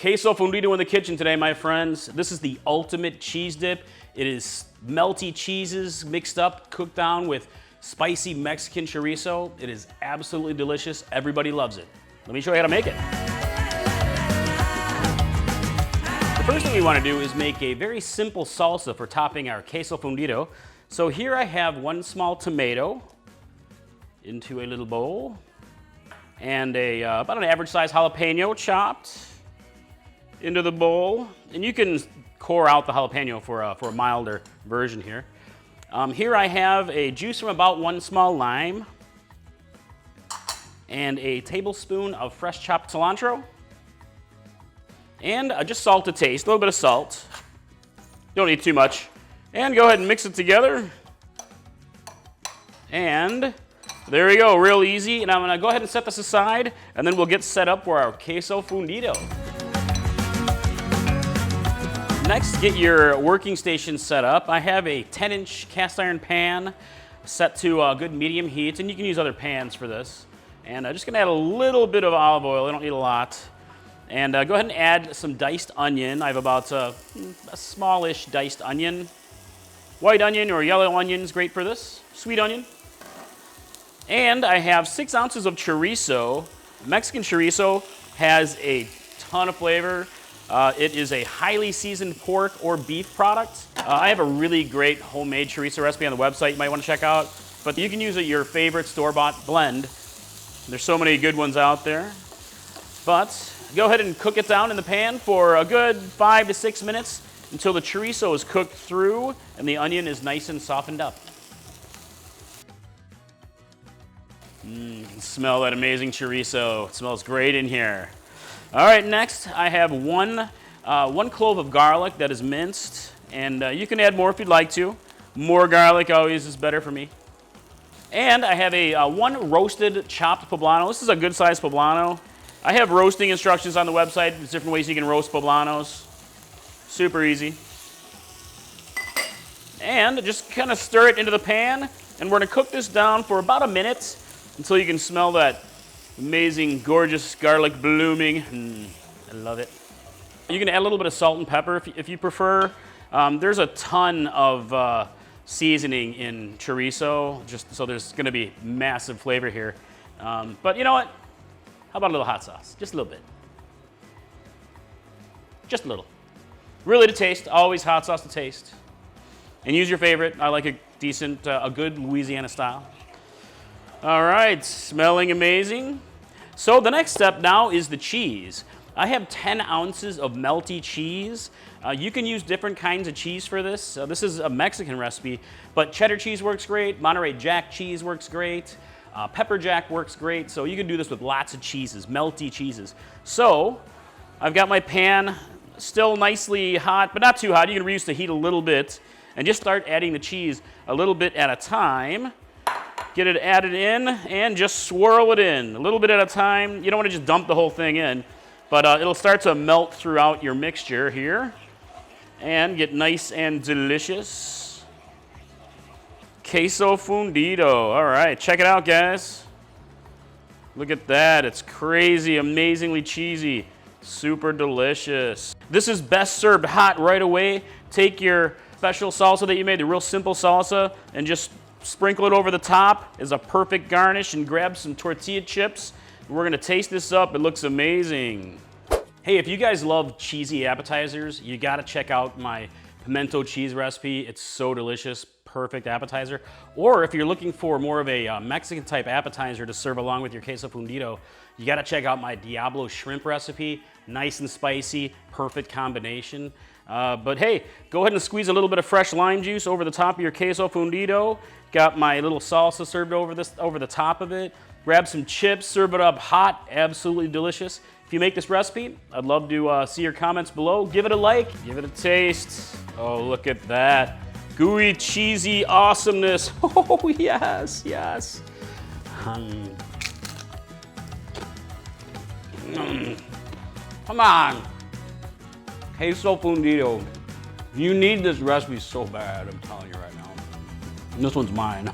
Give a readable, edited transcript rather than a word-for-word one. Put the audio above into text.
Queso Fundido in the kitchen today, my friends. This is the ultimate cheese dip. It is melty cheeses mixed up, cooked down with spicy Mexican chorizo. It is absolutely delicious. Everybody loves it. Let me show you how to make it. The first thing we want to do is make a very simple salsa for topping our Queso Fundido. So here I have one small tomato into a little bowl and about an average size jalapeno chopped into the bowl, and you can core out the jalapeno for a milder version here. Here I have a juice from about one small lime and a tablespoon of fresh chopped cilantro, and just salt to taste, a little bit of salt. Don't need too much. And go ahead and mix it together. And there we go, real easy. And I'm gonna go ahead and set this aside, and then we'll get set up for our Queso Fundido. Next, get your working station set up. I have a 10-inch cast iron pan set to a good medium heat, and you can use other pans for this. And I'm just gonna add a little bit of olive oil. I don't need a lot. And go ahead and add some diced onion. I have about a smallish diced onion. White onion or yellow onion is great for this. Sweet onion. And I have 6 ounces of chorizo. Mexican chorizo has a ton of flavor. It is a highly seasoned pork or beef product. I have a really great homemade chorizo recipe on the website you might want to check out. But you can use your favorite store-bought blend. There's so many good ones out there. But go ahead and cook it down in the pan for a good 5 to 6 minutes until the chorizo is cooked through and the onion is nice and softened up. You can smell that amazing chorizo. It smells great in here. All right, next I have one clove of garlic that is minced, and you can add more if you'd like to. More garlic always is better for me. And I have one roasted chopped poblano. This is a good sized poblano. I have roasting instructions on the website. There's different ways you can roast poblanos. Super easy. And just kind of stir it into the pan, and we're gonna cook this down for about a minute until you can smell that amazing, gorgeous garlic blooming. I love it. You can add a little bit of salt and pepper if you prefer. There's a ton of seasoning in chorizo, just so there's gonna be massive flavor here. But you know what? How about a little hot sauce? Just a little bit. Just a little. Really to taste, always hot sauce to taste. And use your favorite. I like a decent, a good Louisiana style. All right, smelling amazing. So the next step now is the cheese. I have 10 ounces of melty cheese. You can use different kinds of cheese for this. This is a Mexican recipe, but cheddar cheese works great. Monterrey Jack cheese works great. Pepper jack works great. So you can do this with lots of cheeses, melty cheeses. So I've got my pan still nicely hot, but not too hot. You can reduce the heat a little bit and just start adding the cheese a little bit at a time. Get it added in and just swirl it in a little bit at a time. You don't want to just dump the whole thing in, but it'll start to melt throughout your mixture here and get nice and delicious. Queso Fundido. All right, check it out, guys. Look at that. It's crazy, amazingly cheesy, super delicious. This is best served hot right away. Take your special salsa that you made, the real simple salsa, and just sprinkle it over the top as a perfect garnish, and grab some tortilla chips. We're gonna taste this up. It looks amazing. Hey, if you guys love cheesy appetizers, you gotta check out my pimento cheese recipe. It's so delicious, perfect appetizer. Or if you're looking for more of a Mexican type appetizer to serve along with your Queso Fundido, you gotta check out my Diablo shrimp recipe. Nice and spicy, perfect combination. But hey, go ahead and squeeze a little bit of fresh lime juice over the top of your Queso Fundido. Got my little salsa served over the top of it. Grab some chips, serve it up hot, absolutely delicious. If you make this recipe, I'd love to see your comments below. Give it a like, give it a taste. Oh, look at that. Gooey, cheesy awesomeness. Oh, yes, yes. Come on. Queso Fundido. You need this recipe so bad, I'm telling you right now. This one's mine.